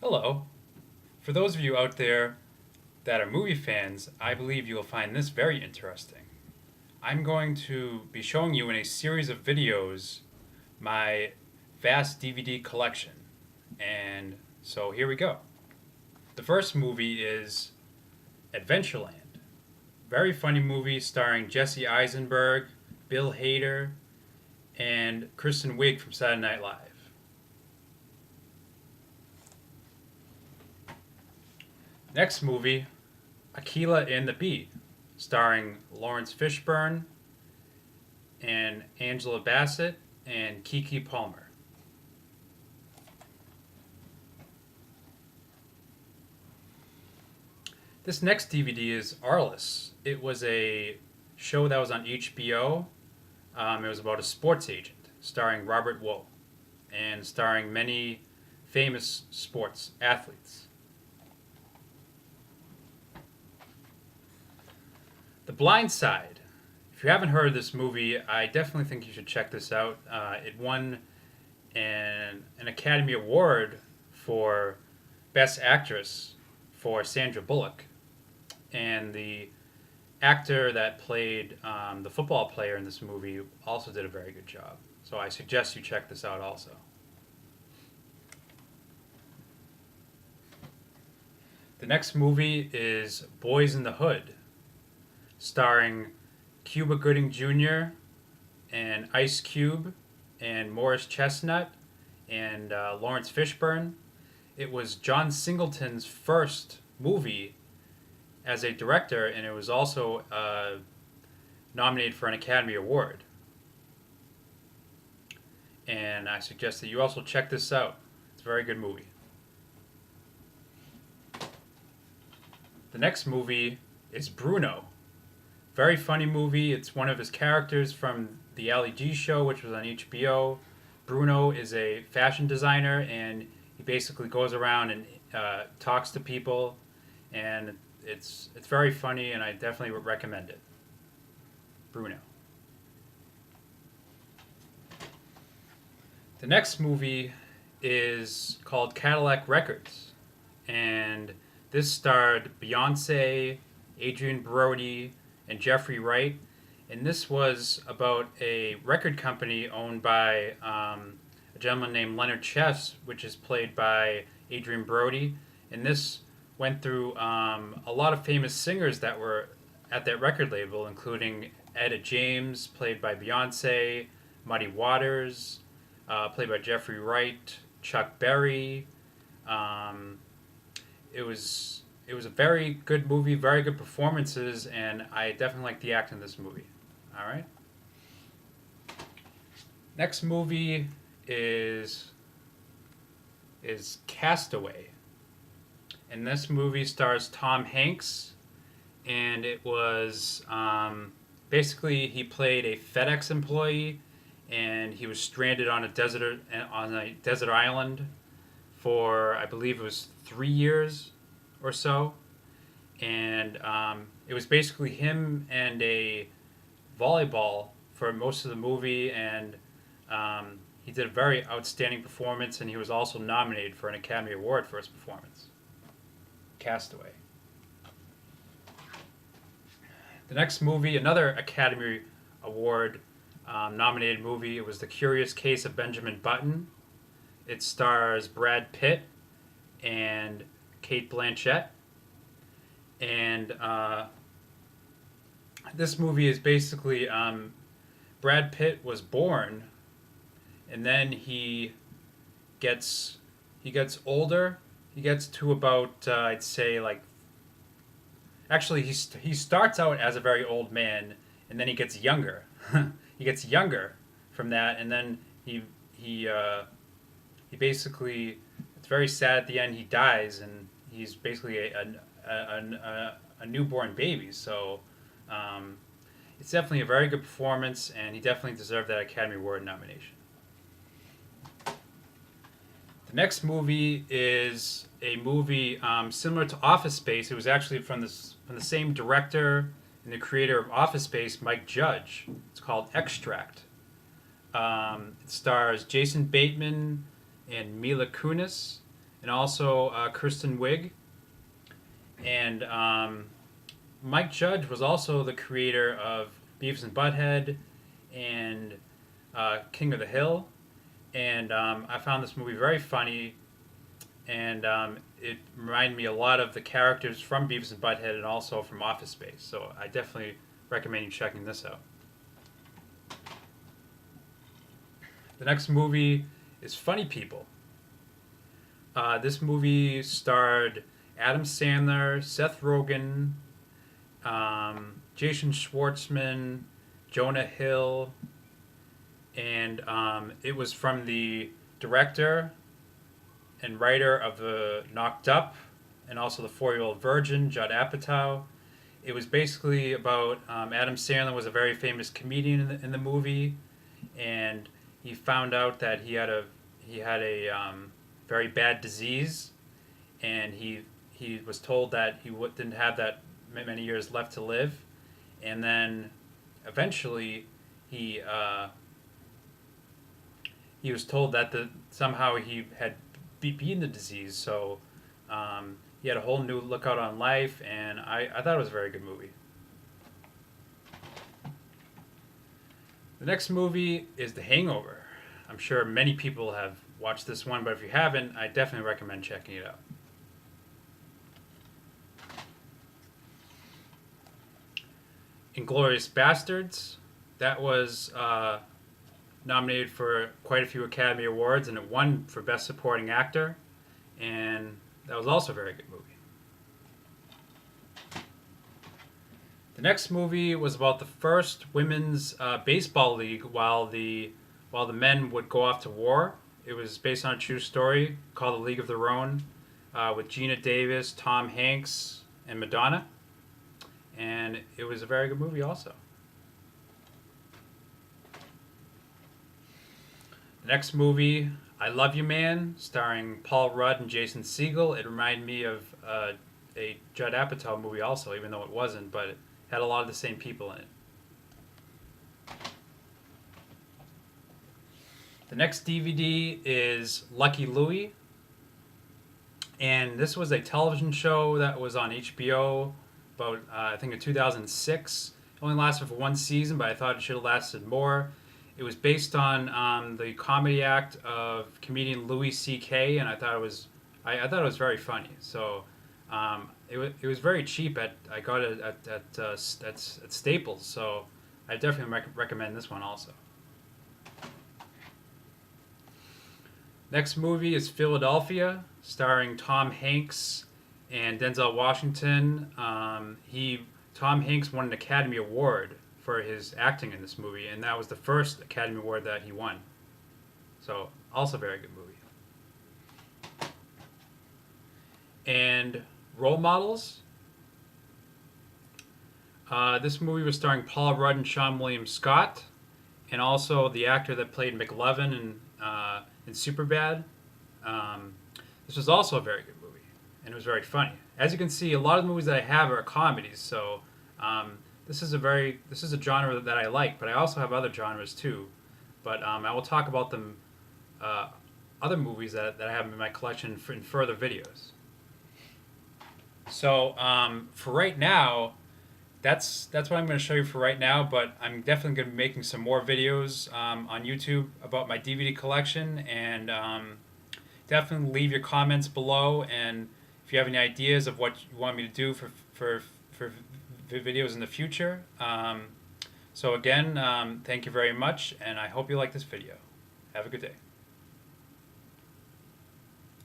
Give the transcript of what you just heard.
Hello. For those of you out there that are movie fans, I believe you will find this very interesting. I'm going to be showing you in a series of videos my vast DVD collection. And so here we go. The first movie is Adventureland. Very funny movie starring Jesse Eisenberg, Bill Hader, and Kristen Wiig from Saturday Night Live. Next movie, Akeelah and the Bee, starring Lawrence Fishburne and Angela Bassett and Keke Palmer. This next DVD is Arliss. It was a show that was on HBO. It was about a sports agent, starring Robert Woe, and starring many famous sports athletes. The Blind Side. If you haven't heard of this movie, I definitely think you should check this out. It won an Academy Award for Best Actress for Sandra Bullock. And the actor that played the football player in this movie also did a very good job. So I suggest you check this out also. The next movie is Boys in the Hood, starring Cuba Gooding Jr. and Ice Cube and Morris Chestnut and Lawrence Fishburne. It was John Singleton's first movie as a director, and it was also nominated for an Academy Award. And I suggest that you also check this out. It's a very good movie. The next movie is Bruno. Very funny movie. It's one of his characters from the Ali G show, which was on HBO. Bruno is a fashion designer, and he basically goes around and talks to people, and it's very funny, and I definitely would recommend it. Bruno. The next movie is called Cadillac Records, and this starred Beyonce, Adrian Brody, and Jeffrey Wright. And this was about a record company owned by a gentleman named Leonard Chess, which is played by Adrian Brody. And this went through a lot of famous singers that were at that record label, including Etta James, played by Beyonce, Muddy Waters, played by Jeffrey Wright, Chuck Berry. It was a very good movie, very good performances, and I definitely like the acting in this movie. All right. Next movie is Castaway, and this movie stars Tom Hanks, and it was basically he played a FedEx employee, and he was stranded on a desert island for, I believe it was 3 years or so, and it was basically him and a volleyball for most of the movie, and he did a very outstanding performance, and he was also nominated for an Academy Award for his performance. Castaway. The next movie, another Academy Award nominated movie, it was The Curious Case of Benjamin Button. It stars Brad Pitt and Kate Blanchett, and this movie is basically Brad Pitt was born, and then he gets older. He gets to about I'd say like, actually he starts out as a very old man, and then he gets younger. He gets younger from that, and then he basically, it's very sad at the end. He dies, and he's basically a newborn baby. So it's definitely a very good performance, and he definitely deserved that Academy Award nomination. The next movie is a movie similar to Office Space. It was actually from the same director and the creator of Office Space, Mike Judge. It's called Extract. It stars Jason Bateman and Mila Kunis, and also Kristen Wiig. And Mike Judge was also the creator of Beavis and Butthead and King of the Hill. And I found this movie very funny, and it reminded me a lot of the characters from Beavis and Butthead and also from Office Space. So I definitely recommend you checking this out. The next movie is Funny People. This movie starred Adam Sandler, Seth Rogen, Jason Schwartzman, Jonah Hill, and it was from the director and writer of the Knocked Up and also the 4-Year-Old Virgin, Judd Apatow. It was basically about Adam Sandler was a very famous comedian in the movie, and he found out that he had a very bad disease, and he was told that he didn't have that many years left to live, and then eventually he was told that somehow he had beaten the disease, so he had a whole new lookout on life, and I thought it was a very good movie. The next movie is The Hangover. I'm sure many people have watched this one, but if you haven't, I definitely recommend checking it out. Inglourious Basterds, that was nominated for quite a few Academy Awards, and it won for Best Supporting Actor, and that was also a very good movie. The next movie was about the first women's baseball league while the men would go off to war. It was based on a true story called The League of Their Own, with Gina Davis, Tom Hanks, and Madonna. And it was a very good movie also. The next movie, I Love You Man, starring Paul Rudd and Jason Segel. It reminded me of a Judd Apatow movie also, even though it wasn't, but it had a lot of the same people in it. The next DVD is Lucky Louie, and this was a television show that was on HBO about, I think in 2006. It only lasted for one season, but I thought it should have lasted more. It was based on the comedy act of comedian Louis C.K., and I thought it was very funny. So it was very cheap I got it at Staples, so I definitely recommend this one also. Next movie is Philadelphia, starring Tom Hanks and Denzel Washington. Tom Hanks won an Academy Award for his acting in this movie, and that was the first Academy Award that he won. So, also a very good movie. And Role Models. This movie was starring Paul Rudd and Seann William Scott, and also the actor that played McLovin in Superbad. This was also a very good movie, and it was very funny. As you can see, a lot of the movies that I have are comedies, so this is a genre that I like, but I also have other genres too. But I will talk about them, other movies that I have in my collection in further videos. So for right now, that's what I'm going to show you for right now, but I'm definitely going to be making some more videos on YouTube about my DVD collection, and definitely leave your comments below, and if you have any ideas of what you want me to do for videos in the future. So again, thank you very much, and I hope you like this video. Have a good day.